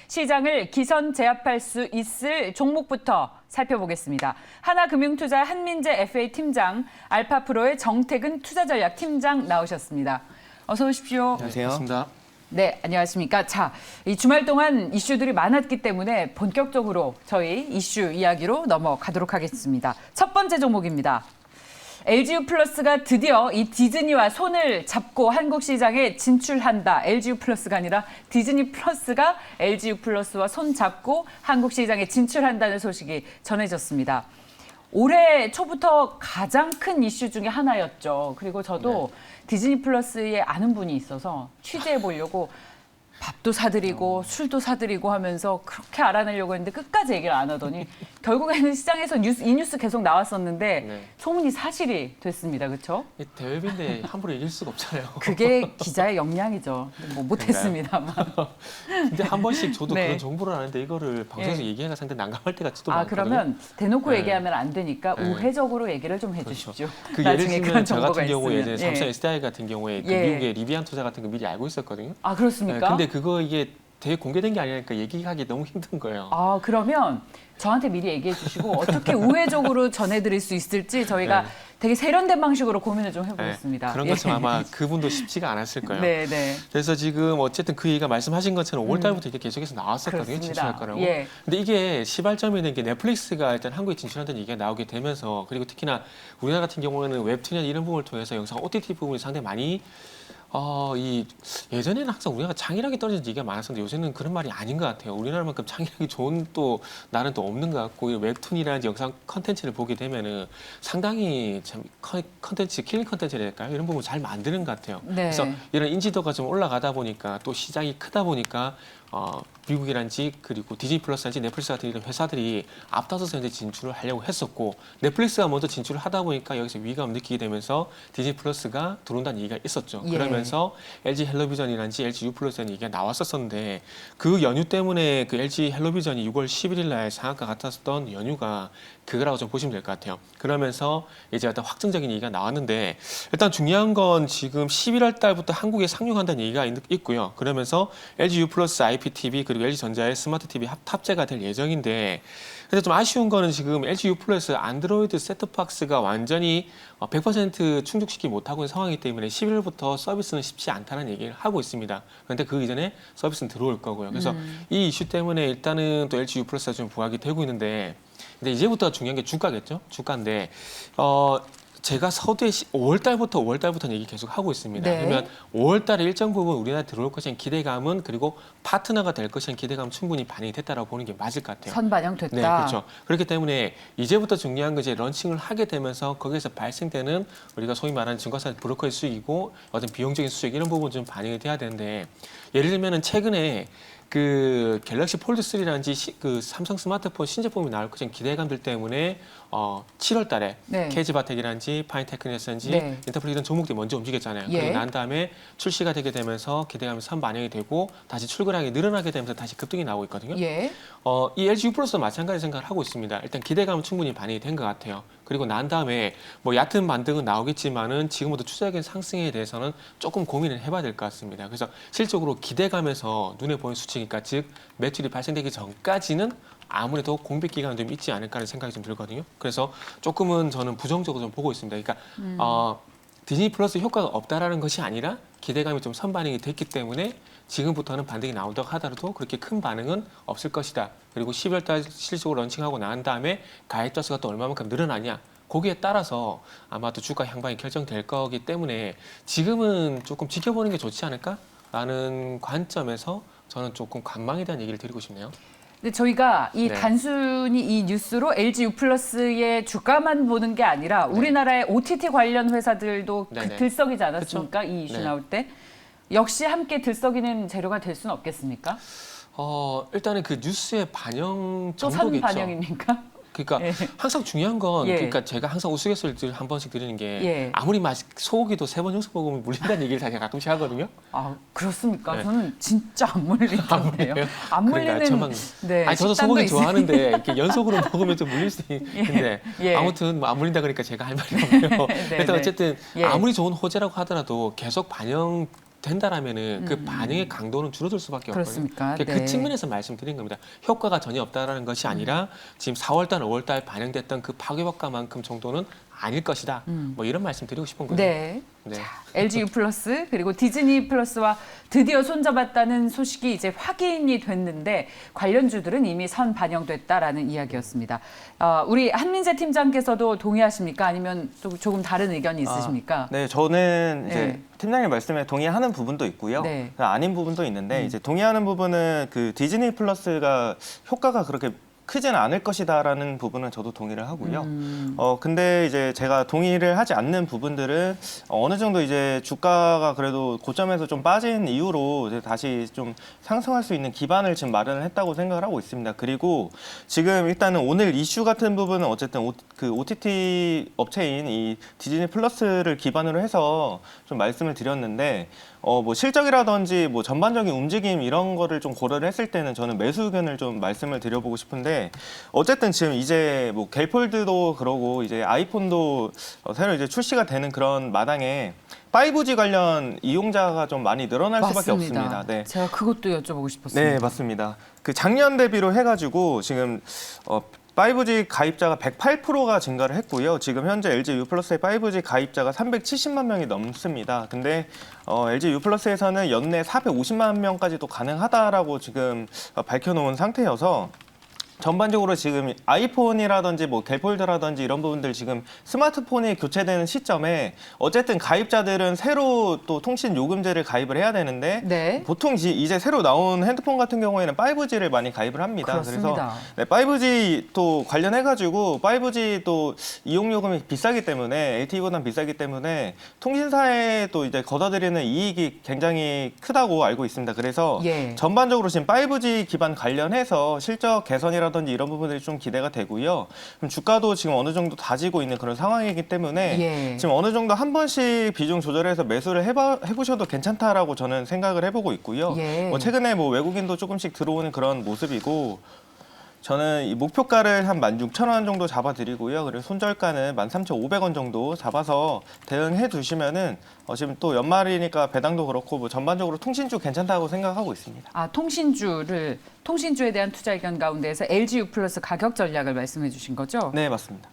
시장을 기선 제압할 수 있을 종목부터 살펴보겠습니다. 하나금융투자 한민재 FA 팀장, 알파프로의 정태근 투자전략팀장 나오셨습니다. 어서 오십시오. 안녕하세요. 반갑습니다. 네, 안녕하십니까. 자, 이 주말 동안 이슈들이 많았기 때문에 본격적으로 저희 이슈 이야기로 넘어가도록 하겠습니다. 첫 번째 종목입니다. LGU 플러스가 드디어 이 디즈니와 손을 잡고 한국 시장에 진출한다. LGU 플러스가 아니라 디즈니 플러스가 LGU 플러스와 손 잡고 한국 시장에 진출한다는 소식이 전해졌습니다. 올해 초부터 가장 큰 이슈 중에 하나였죠. 그리고 저도 디즈니 플러스에 아는 분이 있어서 취재해 보려고 밥도 사드리고 술도 사드리고 하면서 그렇게 알아내려고 했는데 끝까지 얘기를 안 하더니 결국에는 시장에서 이 뉴스 계속 나왔었는데 소문이 사실이 됐습니다. 그렇죠? 대회인데 함부로 이길 수가 없잖아요. 그게 기자의 역량이죠. 뭐 못했습니다만. 근데 한 번씩 저도 그런 정보를 아는데 이거를 방송에서 얘기하기가 상당히 난감할 때가 또 많거든요. 그러면 대놓고 얘기하면 안 되니까 우회적으로 얘기를 좀 해주십시오. 그 예를 들면 저 같은 경우에 있으면. 이제 삼성 SDI 같은 경우에 그 미국의 리비안 투자 같은 거 미리 알고 있었거든요. 아, 그렇습니까? 근데 그거 이게 되게 공개된 게 아니니까 얘기하기 너무 힘든 거예요. 아, 그러면 저한테 미리 얘기해 주시고 어떻게 우회적으로 전해드릴 수 있을지 저희가 되게 세련된 방식으로 고민을 좀 해보겠습니다. 그런 것처럼 아마 그분도 쉽지가 않았을 거예요. 네. 그래서 지금 어쨌든 그 얘기가 말씀하신 것처럼 5월 달부터 이게 계속해서 나왔었거든요. 진출할 거라고. 근데 이게 시발점이 된 게 넷플릭스가 일단 한국에 진출한다는 얘기가 나오게 되면서 그리고 특히나 우리나라 같은 경우에는 웹툰이나 이런 부분을 통해서 영상 OTT 부분이 상당히 많이 예전에는 항상 우리나라가 창의력이 떨어진 얘기가 많았었는데 요새는 그런 말이 아닌 것 같아요. 우리나라만큼 창의력이 좋은 또 나는 또 없는 것 같고 웹툰이라든지 영상 컨텐츠를 보게 되면은 상당히 참 컨텐츠, 킬링 컨텐츠랄까요? 이런 부분 잘 만드는 것 같아요. 그래서 이런 인지도가 좀 올라가다 보니까 또 시장이 크다 보니까 미국이란지 그리고 디즈니 플러스란지 넷플릭스 같은 이런 회사들이 앞다퉈서 이제 진출을 하려고 했었고 넷플릭스가 먼저 진출을 하다 보니까 여기서 위감을 느끼게 되면서 디즈니 플러스가 들어온다는 얘기가 있었죠. 그러면서 LG 헬로비전이란지 LG U 플러스라는 얘기가 나왔었는데 그 연휴 때문에 그 LG 헬로비전이 6월 11일 날 상한가 같았던 연휴가 그거라고 좀 보시면 될 것 같아요. 그러면서 이제 어떤 확정적인 얘기가 나왔는데 일단 중요한 건 지금 11월 달부터 한국에 상륙한다는 얘기가 있고요. 그러면서 LG U 플러스 IPTV 그리고 LG전자의 스마트 TV 탑재가 될 예정인데 근데 좀 아쉬운 거는 지금 LG U 플러스 안드로이드 셋톱박스가 완전히 100% 충족시키지 못하고 있는 상황이기 때문에 11월부터 서비스는 쉽지 않다는 얘기를 하고 있습니다. 그런데 그 이전에 서비스는 들어올 거고요. 그래서 이 이슈 때문에 일단은 또 LG U 플러스가 좀 부각이 되고 있는데 근데 이제부터 중요한 게 주가겠죠? 주가인데 제가 서두에 5월 달부터 얘기 계속 하고 있습니다. 그러면 5월 달에 일정 부분 우리나라에 들어올 것이라는 기대감은 그리고 파트너가 될 것이라는 기대감은 충분히 반영이 됐다라고 보는 게 맞을 것 같아요. 선반영됐다. 네, 그렇죠. 그렇기 때문에 이제부터 중요한 건 이제 런칭을 하게 되면서 거기에서 발생되는 우리가 소위 말하는 증권사 브로커의 수익이고 어떤 비용적인 수익 이런 부분 좀 반영이 돼야 되는데 예를 들면은 최근에 그 갤럭시 폴드 3라든지 그 삼성 스마트폰 신제품이 나올 것인 기대감들 때문에 7월 달에 캐지바텍이라든지 파인테크니스라든지 인터플 이런 종목들이 먼저 움직였잖아요. 그리고 난 다음에 출시가 되게 되면서 기대감이 선반영이 되고 다시 출근량이 늘어나게 되면서 다시 급등이 나오고 있거든요. 이 LG U 플러스도 마찬가지 생각을 하고 있습니다. 일단 기대감은 충분히 반영이 된 것 같아요. 그리고 난 다음에 뭐 얕은 반등은 나오겠지만은 지금부터 추세적인 상승에 대해서는 조금 고민을 해봐야 될 것 같습니다. 그래서 실적으로 기대감에서 눈에 보이는 수치니까 즉 매출이 발생되기 전까지는 아무래도 공백 기간은 좀 있지 않을까라는 생각이 좀 들거든요. 그래서 조금은 저는 부정적으로 좀 보고 있습니다. 그러니까 디즈니 플러스 효과가 없다라는 것이 아니라 기대감이 좀 선반영이 됐기 때문에 지금부터는 반등이 나온다고 하더라도 그렇게 큰 반응은 없을 것이다. 그리고 12월 달 실적으로 런칭하고 난 다음에 가입자 수가 또 얼마만큼 늘어나냐. 거기에 따라서 아마 또 주가 향방이 결정될 거기 때문에 지금은 조금 지켜보는 게 좋지 않을까라는 관점에서 저는 조금 관망에 대한 얘기를 드리고 싶네요. 근데 저희가 단순히 이 뉴스로 LG U 플러스의 주가만 보는 게 아니라 우리나라의 OTT 관련 회사들도 들썩이지 않았습니까? 이 이슈 나올 때. 역시 함께 들썩이는 재료가 될 수는 없겠습니까? 일단은 그 뉴스의 반영 또 정도겠죠. 선반영입니까? 그러니까 항상 중요한 건 그러니까 제가 항상 우스갯소리를 한 번씩 드리는 게 아무리 소고기도 3번 연속 먹으면 물린다는 얘기를 제가 가끔씩 하거든요. 아, 그렇습니까? 저는 진짜 안 물리던데요. 안 물리는 아니 저도 소고기 좋아하는데 이렇게 연속으로 먹으면 좀 물릴 수 있는데 아무튼 뭐 안 물린다 그러니까 제가 할 말이 없네요. 일단 어쨌든 아무리 좋은 호재라고 하더라도 계속 반영 된다라면은 그 반응의 강도는 줄어들 수밖에 없거든요. 그렇습니까? 그 네. 측면에서 말씀드린 겁니다. 효과가 전혀 없다라는 것이 아니라 지금 4월달, 5월달 반영됐던 그 파괴 효과만큼 정도는 아닐 것이다. 뭐 이런 말씀 드리고 싶은 거예요. 네. 네. LG U 플러스 그리고 디즈니 플러스와 드디어 손잡았다는 소식이 이제 확인이 됐는데 관련주들은 이미 선 반영됐다라는 이야기였습니다. 우리 한민재 팀장께서도 동의하십니까? 아니면 조금 다른 의견이 있으십니까? 네, 저는 이제 네. 팀장님 말씀에 동의하는 부분도 있고요. 네. 아닌 부분도 있는데 이제 동의하는 부분은 그 디즈니 플러스가 효과가 그렇게 크지는 않을 것이다라는 부분은 저도 동의를 하고요. 근데 이제 제가 동의를 하지 않는 부분들은 어느 정도 이제 주가가 그래도 고점에서 좀 빠진 이후로 이제 다시 좀 상승할 수 있는 기반을 지금 마련을 했다고 생각을 하고 있습니다. 그리고 지금 일단은 오늘 이슈 같은 부분은 어쨌든 그 OTT 업체인 이 디즈니 플러스를 기반으로 해서 좀 말씀을 드렸는데 뭐 실적이라든지 뭐 전반적인 움직임 이런 거를 좀 고려를 했을 때는 저는 매수 의견을 좀 말씀을 드려보고 싶은데 어쨌든 지금 이제 뭐 갤폴드도 그러고 이제 아이폰도 새로 이제 출시가 되는 그런 마당에 5G 관련 이용자가 좀 많이 늘어날 수밖에 없습니다. 네. 제가 그것도 여쭤보고 싶었습니다. 네, 맞습니다. 그 작년 대비로 해가지고 지금 5G 가입자가 108%가 증가를 했고요. 지금 현재 LG U 플러스의 5G 가입자가 370만 명이 넘습니다. 근데 LG U 플러스에서는 연내 450만 명까지도 가능하다라고 지금 밝혀놓은 상태여서 전반적으로 지금 아이폰이라든지 뭐 갤폴드라든지 이런 부분들 지금 스마트폰이 교체되는 시점에 어쨌든 가입자들은 새로 또 통신 요금제를 가입을 해야 되는데 네. 보통 이제 새로 나온 핸드폰 같은 경우에는 5G를 많이 가입을 합니다. 그렇습니다. 그래서 네, 5G 또 관련해가지고 5G 또 이용 요금이 비싸기 때문에 LTE보다는 비싸기 때문에 통신사에 또 이제 걷어들이는 이익이 굉장히 크다고 알고 있습니다. 그래서 예. 전반적으로 지금 5G 기반 관련해서 실적 개선이라든지 이런 부분들이 좀 기대가 되고요. 그럼 주가도 지금 어느 정도 다지고 있는 그런 상황이기 때문에 예. 지금 어느 정도 한 번씩 비중 조절해서 매수를 해보셔도 괜찮다라고 저는 생각을 해보고 있고요. 예. 뭐 최근에 뭐 외국인도 조금씩 들어오는 그런 모습이고 저는 이 목표가를 한 16,000원 정도 잡아드리고요. 그리고 손절가는 13,500원 정도 잡아서 대응해 두시면은 지금 또 연말이니까 배당도 그렇고 뭐 전반적으로 통신주 괜찮다고 생각하고 있습니다. 통신주에 대한 투자 의견 가운데에서 LG U 플러스 가격 전략을 말씀해 주신 거죠? 네, 맞습니다.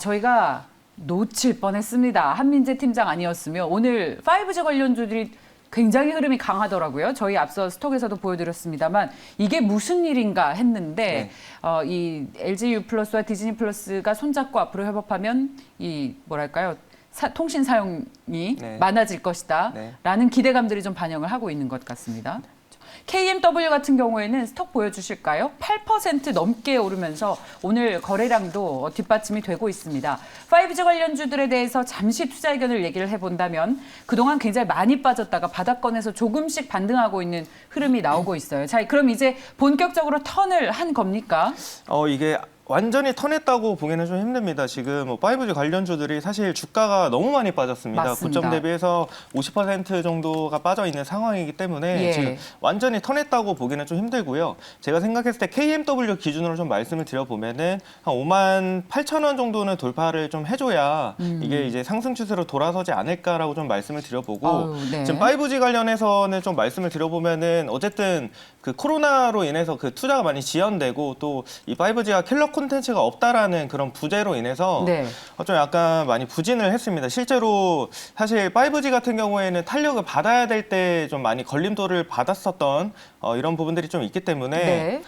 저희가 놓칠 뻔했습니다. 한민재 팀장 아니었으면 오늘 5G 관련주들이 굉장히 흐름이 강하더라고요. 저희 앞서 스톡에서도 보여드렸습니다만 이게 무슨 일인가 했는데 이 LG U 플러스와 디즈니 플러스가 손잡고 앞으로 협업하면 이 뭐랄까요? 통신 사용이 네. 많아질 것이다 네. 라는 기대감들이 좀 반영을 하고 있는 것 같습니다. KMW 같은 경우에는 스톡 보여주실까요? 8% 넘게 오르면서 오늘 거래량도 뒷받침이 되고 있습니다. 5G 관련주들에 대해서 잠시 투자 의견을 얘기를 해본다면 그동안 굉장히 많이 빠졌다가 바닥권에서 조금씩 반등하고 있는 흐름이 나오고 있어요. 자, 그럼 이제 본격적으로 턴을 한 겁니까? 이게 완전히 턴했다고 보기에는 좀 힘듭니다. 지금 뭐 5G 관련주들이 사실 주가가 너무 많이 빠졌습니다. 맞습니다. 고점 대비해서 50% 정도가 빠져 있는 상황이기 때문에 예. 지금 완전히 턴했다고 보기는 좀 힘들고요. 제가 생각했을 때 KMW 기준으로 좀 말씀을 드려보면은 한 58,000원 정도는 돌파를 좀 해줘야 이게 이제 상승 추세로 돌아서지 않을까라고 좀 말씀을 드려보고 네. 지금 5G 관련해서는 좀 말씀을 드려보면은 어쨌든 그 코로나로 인해서 그 투자가 많이 지연되고 또 이 5G가 킬러 콘텐츠가 없다라는 그런 부재로 인해서 네. 좀 약간 많이 부진을 했습니다. 실제로 사실 5G 같은 경우에는 탄력을 받아야 될 때 좀 많이 걸림돌을 받았었던 이런 부분들이 좀 있기 때문에 네.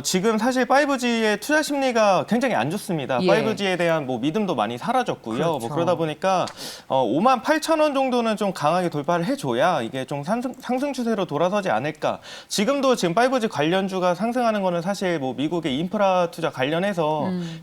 지금 사실 5G의 투자 심리가 굉장히 안 좋습니다. 예. 5G에 대한 뭐 믿음도 많이 사라졌고요. 그렇죠. 뭐 그러다 보니까 58,000원 정도는 좀 강하게 돌파를 해줘야 이게 좀 상승 추세로 돌아서지 않을까. 지금도 지금 5G 관련주가 상승하는 거는 사실 뭐 미국의 인프라 투자 관련해서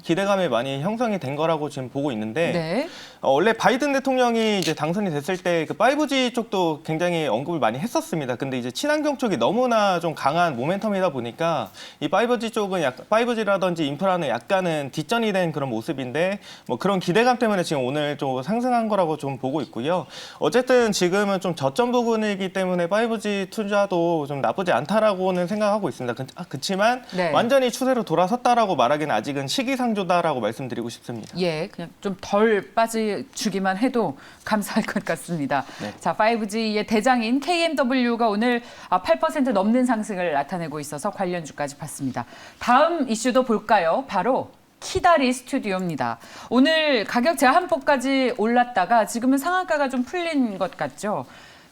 기대감이 많이 형성이 된 거라고 지금 보고 있는데 네. 원래 바이든 대통령이 이제 당선이 됐을 때 그 5G 쪽도 굉장히 언급을 많이 했었습니다. 근데 이제 친환경 쪽이 너무나 좀 강한 모멘텀이다 보니까 이 5G 쪽은 5G라든지 인프라는 약간은 뒷전이 된 그런 모습인데 뭐 그런 기대감 때문에 지금 오늘 좀 상승한 거라고 좀 보고 있고요. 어쨌든 지금은 좀 저점 부분이기 때문에 5G 투자도 좀 나쁘지 않다라고 거라고는 생각하고 있습니다. 그렇지만 네. 완전히 추세로 돌아섰다라고 말하기는 아직은 시기상조다라고 말씀드리고 싶습니다. 예, 그냥 좀 덜 빠져주기만 해도 감사할 것 같습니다. 네. 자, 5G의 대장인 KMW가 오늘 8% 넘는 상승을 나타내고 있어서 관련주까지 봤습니다. 다음 이슈도 볼까요? 바로 키다리 스튜디오입니다. 오늘 가격 제한폭까지 올랐다가 지금은 상한가가 좀 풀린 것 같죠.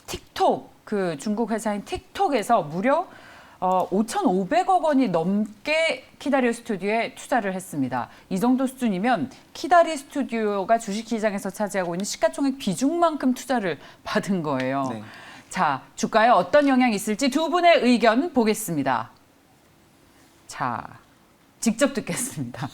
틱톡, 그 중국 회사인 틱톡에서 무려 5,500억 원이 넘게 키다리 스튜디오에 투자를 했습니다. 이 정도 수준이면 키다리 스튜디오가 주식시장에서 차지하고 있는 시가총액 비중만큼 투자를 받은 거예요. 네. 자, 주가에 어떤 영향이 있을지 두 분의 의견 보겠습니다. 자, 직접 듣겠습니다.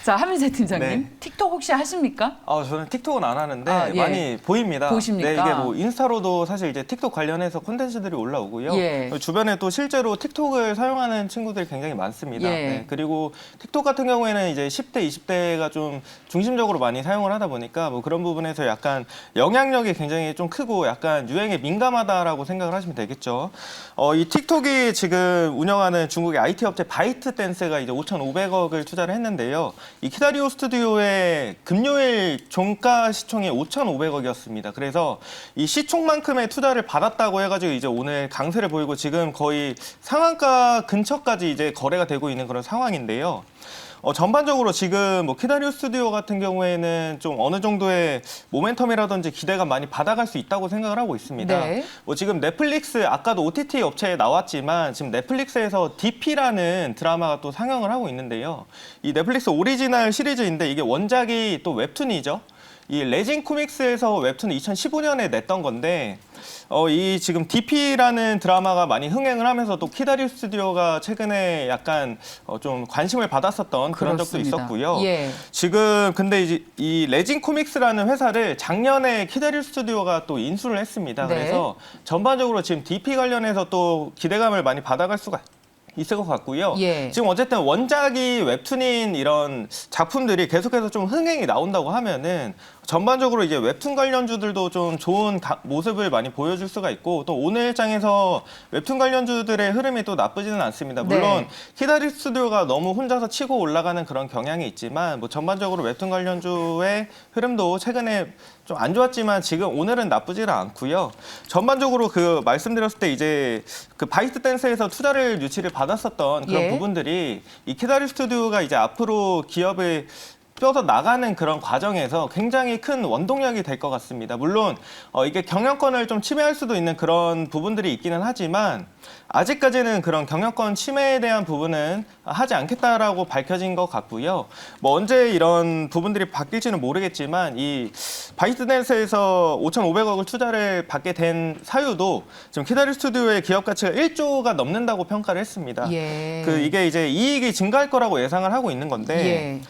자, 함민세 팀장님, 네. 틱톡 혹시 하십니까? 저는 틱톡은 안 하는데 아, 예. 많이 보입니다. 보십니까? 네, 이게 뭐 인스타로도 사실 이제 틱톡 관련해서 콘텐츠들이 올라오고요. 예. 주변에 또 실제로 틱톡을 사용하는 친구들이 굉장히 많습니다. 예. 네, 그리고 틱톡 같은 경우에는 이제 10대, 20대가 좀 중심적으로 많이 사용을 하다 보니까 뭐 그런 부분에서 약간 영향력이 굉장히 좀 크고 약간 유행에 민감하다라고 생각을 하시면 되겠죠. 이 틱톡이 지금 운영하는 중국의 IT 업체 바이트댄스가 이제 5,500억을 투자를 했는데요. 이 키다리오 스튜디오의 금요일 종가 시총이 5,500억이었습니다. 그래서 이 시총만큼의 투자를 받았다고 해가지고 이제 오늘 강세를 보이고 지금 거의 상한가 근처까지 이제 거래가 되고 있는 그런 상황인데요. 전반적으로 지금 뭐 키다리오 스튜디오 같은 경우에는 좀 어느 정도의 모멘텀이라든지 기대가 많이 받아갈 수 있다고 생각을 하고 있습니다. 네. 뭐 지금 넷플릭스 아까도 OTT 업체에 나왔지만 지금 넷플릭스에서 DP라는 드라마가 또 상영을 하고 있는데요. 이 넷플릭스 오리지널 시리즈인데 이게 원작이 또 웹툰이죠. 이 레진 코믹스에서 웹툰을 2015년에 냈던 건데 이 지금 DP라는 드라마가 많이 흥행을 하면서 또 키다리 스튜디오가 최근에 약간 좀 관심을 받았었던 그런 적도 그렇습니다. 있었고요. 예. 지금 근데 이제 이 레진 코믹스라는 회사를 작년에 키다리 스튜디오가 또 인수를 했습니다. 네. 그래서 전반적으로 지금 DP 관련해서 또 기대감을 많이 받아갈 수가 있을 것 같고요. 예. 지금 어쨌든 원작이 웹툰인 이런 작품들이 계속해서 좀 흥행이 나온다고 하면은 전반적으로 이제 웹툰 관련주들도 좀 좋은 모습을 많이 보여줄 수가 있고 또 오늘 일장에서 웹툰 관련주들의 흐름이 또 나쁘지는 않습니다. 물론 네. 키다리 스튜디오가 너무 혼자서 치고 올라가는 그런 경향이 있지만 뭐 전반적으로 웹툰 관련주의 흐름도 최근에 좀 안 좋았지만 지금 오늘은 나쁘지는 않고요. 전반적으로 그 말씀드렸을 때 이제 그 바이트댄스에서 투자를 유치를 받았었던 그런 예. 부분들이 이 키다리 스튜디오가 이제 앞으로 기업을 뼈서 나가는 그런 과정에서 굉장히 큰 원동력이 될 것 같습니다. 물론 이게 경영권을 좀 침해할 수도 있는 그런 부분들이 있기는 하지만 아직까지는 그런 경영권 침해에 대한 부분은 하지 않겠다라고 밝혀진 것 같고요. 뭐 언제 이런 부분들이 바뀔지는 모르겠지만 이 바이트댄스에서 5,500억을 투자를 받게 된 사유도 지금 키다리 스튜디오의 기업 가치가 1조가 넘는다고 평가를 했습니다. 예. 이게 이제 이익이 증가할 거라고 예상을 하고 있는 건데 예.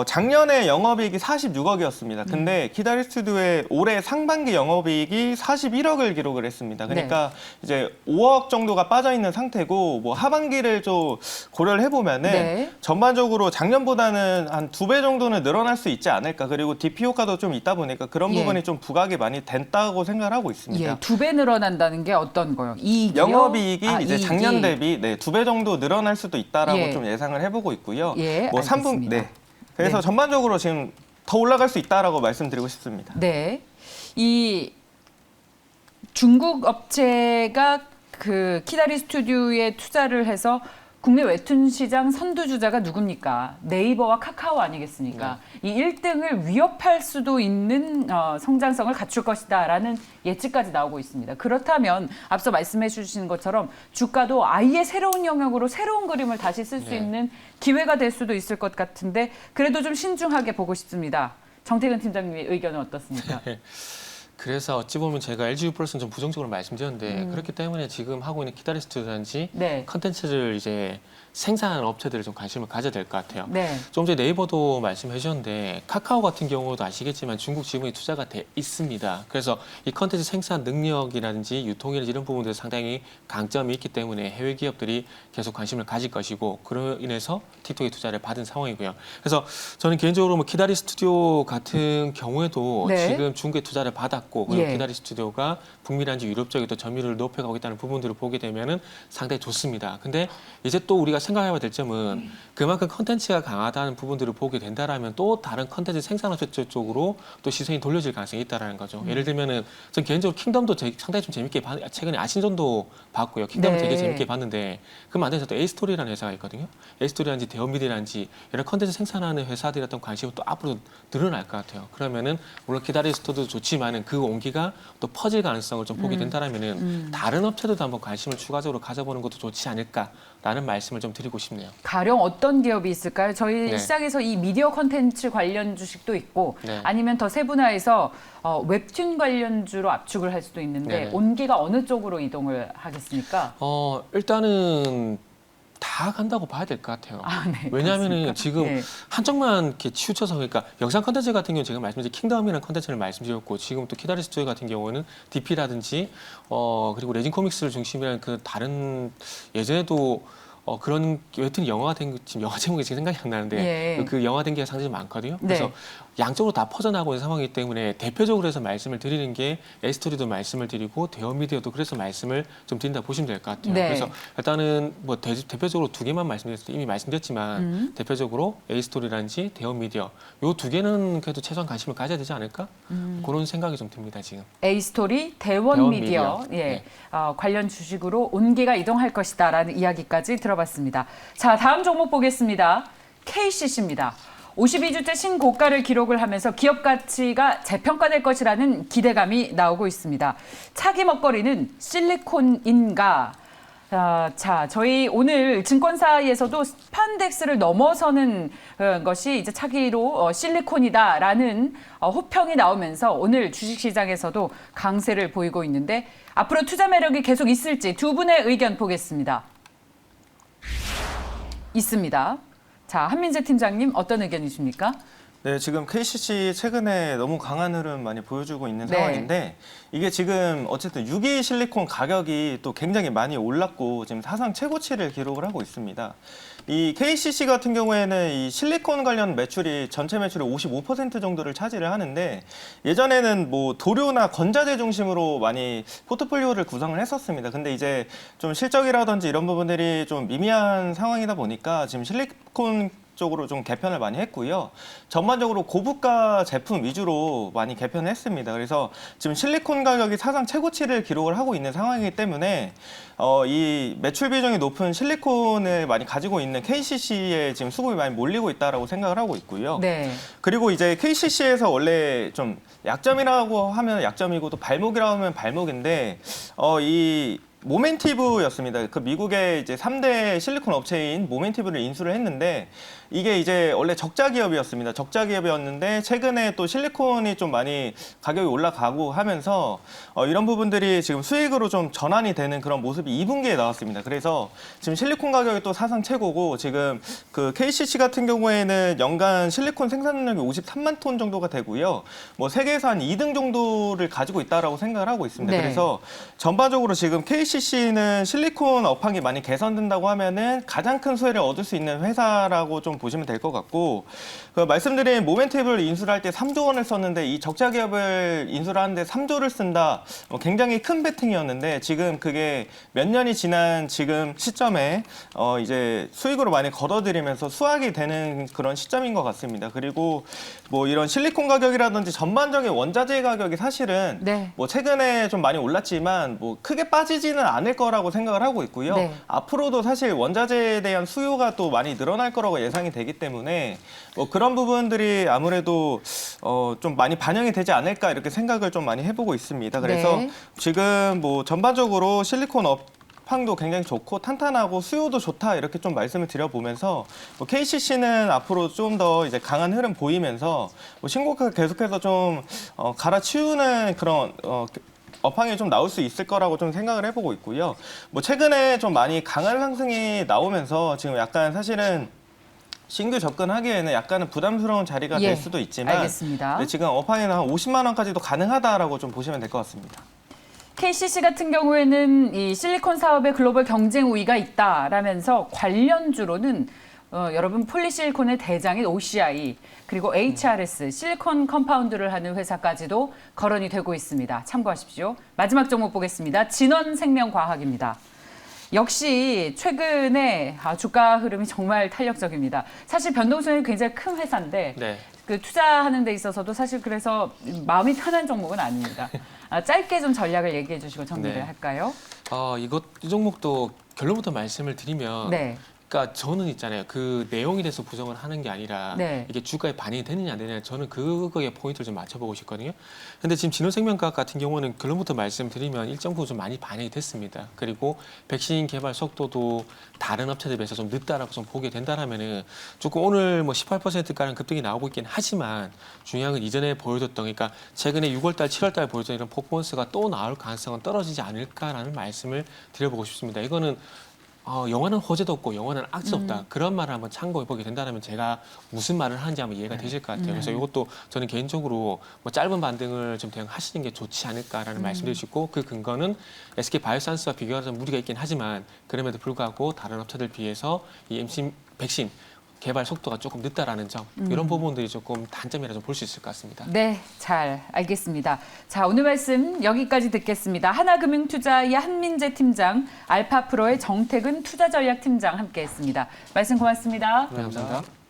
작년에 영업이익이 46억이었습니다. 근데 키다리 스튜디오의 올해 상반기 영업이익이 41억을 기록을 했습니다. 그러니까 이제 5억 정도가 빠져 있는 상태고 뭐 하반기를 좀 고려를 해보면은 네. 전반적으로 작년보다는 한 2배 정도는 늘어날 수 있지 않을까. 그리고 DP 효과도 좀 있다 보니까 그런 예. 부분이 좀 부각이 많이 됐다고 생각을 하고 있습니다. 예, 2배 늘어난다는 게 어떤 거요? 이익이요? 영업이익이 이제 이익이. 작년 대비 2배 정도 늘어날 수도 있다라고 예. 좀 예상을 해보고 있고요. 예, 뭐 알겠습니다. 그래서 네. 전반적으로 지금 더 올라갈 수 있다라고 말씀드리고 싶습니다. 네. 이 중국 업체가 그 키다리 스튜디오에 투자를 해서 국내 웹툰 시장 선두주자가 누굽니까? 네이버와 카카오 아니겠습니까? 이 1등을 위협할 수도 있는 성장성을 갖출 것이다라는 예측까지 나오고 있습니다. 그렇다면 앞서 말씀해 주신 것처럼 주가도 아예 새로운 영역으로 새로운 그림을 다시 쓸 수 있는 기회가 될 수도 있을 것 같은데 그래도 좀 신중하게 보고 싶습니다. 정태근 팀장님의 의견은 어떻습니까? 그래서 어찌 보면 제가 LG U+는 좀 부정적으로 말씀드렸는데 그렇기 때문에 지금 하고 있는 키다리 스튜디오든지 네. 컨텐츠를 이제 생산하는 업체들이 좀 관심을 가져야 될 것 같아요. 네. 좀 전에 네이버도 말씀해 주셨는데 카카오 같은 경우도 아시겠지만 중국 지분이 투자가 돼 있습니다. 그래서 이 컨텐츠 생산 능력이라든지 유통이라든지 이런 부분들에 상당히 강점이 있기 때문에 해외 기업들이 계속 관심을 가질 것이고 그로 인해서 틱톡에 투자를 받은 상황이고요. 그래서 저는 개인적으로 뭐 키다리 스튜디오 같은 경우에도 네. 지금 중국에 투자를 받았고 찾고 그리고 예. 키다리 스튜디오가 북미라든지 유럽 쪽에 또 점유율을 높여가고 있다는 부분들을 보게 되면은 상당히 좋습니다. 근데 이제 또 우리가 생각해야 될 점은 그만큼 컨텐츠가 강하다는 부분들을 보게 된다라면 또 다른 컨텐츠 생산업체 쪽으로 또 시선이 돌려질 가능성이 있다라는 거죠. 예를 들면은 전 개인적으로 킹덤도 상당히 좀 재밌게 최근에 아신전도 봤고요. 킹덤을 네. 되게 재밌게 봤는데 그 만들어서 또 에이스토리라는 회사가 있거든요. 에이스토리라든지 대원미디라든지 여러 컨텐츠 생산하는 회사들의 어떤 관심은 또 앞으로 늘어날 것 같아요. 그러면은 물론 키다리 스토어도 좋지만은 그 온기가 또 퍼질 가능성을 좀 보게 된다라면은 다른 업체들도 한번 관심을 추가적으로 가져보는 것도 좋지 않을까라는 말씀을 좀 드리고 싶네요. 가령 어떤 기업이 있을까요? 저희 네. 시장에서 이 미디어 콘텐츠 관련 주식도 있고 네. 아니면 더 세분화해서 웹툰 관련주로 압축을 할 수도 있는데 네네. 온기가 어느 쪽으로 이동을 하겠습니까? 일단은 다 간다고 봐야 될 것 같아요. 아, 네, 왜냐하면은 그렇습니까? 지금 네. 한쪽만 이렇게 치우쳐서 그러니까 영상 컨텐츠 같은 경우는 제가 말씀드린 킹덤이라는 컨텐츠를 말씀드렸고 지금 또 키다리 스튜디오 같은 경우는 DP라든지 그리고 레진 코믹스를 중심이라는 그 다른 예전에도 그런 웹툰 영화가 된 지금 영화 제목이 지금 생각이 안 나는데 예. 그 영화된 게 상당히 많거든요. 네. 그래서 양쪽으로 다 퍼져나가고 있는 상황이기 때문에 대표적으로 해서 말씀을 드리는 게 에이스토리도 말씀을 드리고 대원미디어도 그래서 말씀을 좀 드린다 보시면 될 것 같아요. 네. 그래서 일단은 뭐 대표적으로 두 개만 말씀드렸을 때 이미 말씀드렸지만 대표적으로 에이스토리라든지 대원미디어 요 두 개는 그래도 최소한 관심을 가져야 되지 않을까? 그런 생각이 좀 듭니다 지금. A스토리, 대원미디어 대원미디어. 예, 네. 관련 주식으로 온기가 이동할 것이다라는 이야기까지 들어봤습니다. 자, 다음 종목 보겠습니다. KCC입니다. 52주째 신고가를 기록을 하면서 기업 가치가 재평가될 것이라는 기대감이 나오고 있습니다. 차기 먹거리는 실리콘인가? 자, 저희 오늘 증권사에서도 스판덱스를 넘어서는 것이 이제 차기로 실리콘이다라는 호평이 나오면서 오늘 주식시장에서도 강세를 보이고 있는데 앞으로 투자 매력이 계속 있을지 두 분의 의견 보겠습니다. 있습니다. 자, 한민재 팀장님 어떤 의견이십니까? 네, 지금 KCC 최근에 너무 강한 흐름 많이 보여주고 있는 네. 상황인데 이게 지금 어쨌든 유기 실리콘 가격이 또 굉장히 많이 올랐고 지금 사상 최고치를 기록을 하고 있습니다. 이 KCC 같은 경우에는 이 실리콘 관련 매출이 전체 매출의 55% 정도를 차지를 하는데 예전에는 뭐 도료나 건자재 중심으로 많이 포트폴리오를 구성을 했었습니다. 근데 이제 좀 실적이라든지 이런 부분들이 좀 미미한 상황이다 보니까 지금 실리콘 쪽으로 좀 개편을 많이 했고요. 전반적으로 고부가 제품 위주로 많이 개편을 했습니다. 그래서 지금 실리콘 가격이 사상 최고치를 기록을 하고 있는 상황이기 때문에 이 매출 비중이 높은 실리콘을 많이 가지고 있는 KCC에 지금 수급이 많이 몰리고 있다라고 생각을 하고 있고요. 네. 그리고 이제 KCC에서 원래 좀 약점이라고 하면 약점이고 또 발목이라고 하면 발목인데 이 모멘티브였습니다. 그 미국의 이제 3대 실리콘 업체인 모멘티브를 인수를 했는데 이게 이제 원래 적자 기업이었습니다. 적자 기업이었는데 최근에 또 실리콘이 좀 많이 가격이 올라가고 하면서 이런 부분들이 지금 수익으로 좀 전환이 되는 그런 모습이 2분기에 나왔습니다. 그래서 지금 실리콘 가격이 또 사상 최고고 지금 그 KCC 같은 경우에는 연간 실리콘 생산량이 53만 톤 정도가 되고요. 뭐 세계에서 한 2등 정도를 가지고 있다라고 생각을 하고 있습니다. 네. 그래서 전반적으로 지금 KCC는 실리콘 업황이 많이 개선된다고 하면은 가장 큰 수혜를 얻을 수 있는 회사라고 좀 보시면 될 것 같고 그 말씀드린 모멘티브를 인수를 할 때 3조 원을 썼는데 이 적자 기업을 인수를 하는데 3조를 쓴다 굉장히 큰 베팅이었는데 지금 그게 몇 년이 지난 지금 시점에 이제 수익으로 많이 걷어들이면서 수확이 되는 그런 시점인 것 같습니다. 그리고 뭐 이런 실리콘 가격이라든지 전반적인 원자재 가격이 사실은 네. 뭐 최근에 좀 많이 올랐지만 뭐 크게 빠지지는 않을 거라고 생각을 하고 있고요. 네. 앞으로도 사실 원자재에 대한 수요가 또 많이 늘어날 거라고 예상이 되기 때문에 뭐 그런 부분들이 아무래도 좀 많이 반영이 되지 않을까 이렇게 생각을 좀 많이 해보고 있습니다. 그래서 네. 지금 뭐 전반적으로 실리콘 업황도 굉장히 좋고 탄탄하고 수요도 좋다 이렇게 좀 말씀을 드려보면서 뭐 KCC는 앞으로 좀 더 이제 강한 흐름 보이면서 뭐 신고가 계속해서 좀 갈아치우는 그런 업황이 좀 나올 수 있을 거라고 좀 생각을 해보고 있고요. 뭐 최근에 좀 많이 강한 상승이 나오면서 지금 약간 사실은 신규 접근하기에는 약간은 부담스러운 자리가 예, 될 수도 있지만 알겠습니다. 네, 지금 업황에는 한 50만 원까지도 가능하다라고 좀 보시면 될 것 같습니다. KCC 같은 경우에는 이 실리콘 사업의 글로벌 경쟁 우위가 있다라면서 관련주로는 여러분 폴리실리콘의 대장인 OCI 그리고 HRS 실리콘 컴파운드를 하는 회사까지도 거론이 되고 있습니다. 참고하십시오. 마지막 종목 보겠습니다. 진원생명과학입니다. 역시 최근에 주가 흐름이 정말 탄력적입니다. 사실 변동성이 굉장히 큰 회사인데 네. 그 투자하는 데 있어서도 사실 그래서 마음이 편한 종목은 아닙니다. 짧게 좀 전략을 얘기해 주시고 정리를 네. 할까요? 이 종목도 결론부터 말씀을 드리면 네. 그러니까 저는 있잖아요. 그 내용에 대해서 부정을 하는 게 아니라 네. 이게 주가에 반영이 되느냐 안 되느냐 저는 그거에 포인트를 좀 맞춰보고 싶거든요. 근데 지금 진원생명과학 같은 경우는 결론부터 말씀드리면 일정 부분 좀 많이 반영이 됐습니다. 그리고 백신 개발 속도도 다른 업체들에 비해서 좀 늦다라고 좀 보게 된다라면은 조금 오늘 뭐 18%가량 급등이 나오고 있긴 하지만 중요한 건 이전에 보여줬던 그러니까 최근에 6월달, 7월달 보여줬던 이런 퍼포먼스가 또 나올 가능성은 떨어지지 않을까라는 말씀을 드려보고 싶습니다. 이거는 영화는 호재도 없고 영화는 악재 없다. 그런 말을 한번 참고해 보게 된다면 제가 무슨 말을 하는지 한번 이해가 되실 것 같아요. 그래서 이것도 저는 개인적으로 뭐 짧은 반등을 좀 대응하시는 게 좋지 않을까라는 말씀드릴 수 있고 그 근거는 SK 바이오산스와 비교하면 좀 무리가 있긴 하지만 그럼에도 불구하고 다른 업체들 비해서 이 백신 개발 속도가 조금 늦다라는 점 이런 부분들이 조금 단점이라 좀 볼 수 있을 것 같습니다. 네, 잘 알겠습니다. 자, 오늘 말씀 여기까지 듣겠습니다. 하나금융투자의 한민재 팀장, 알파프로의 정태근 투자전략팀장 함께했습니다. 말씀 고맙습니다. 네, 감사합니다.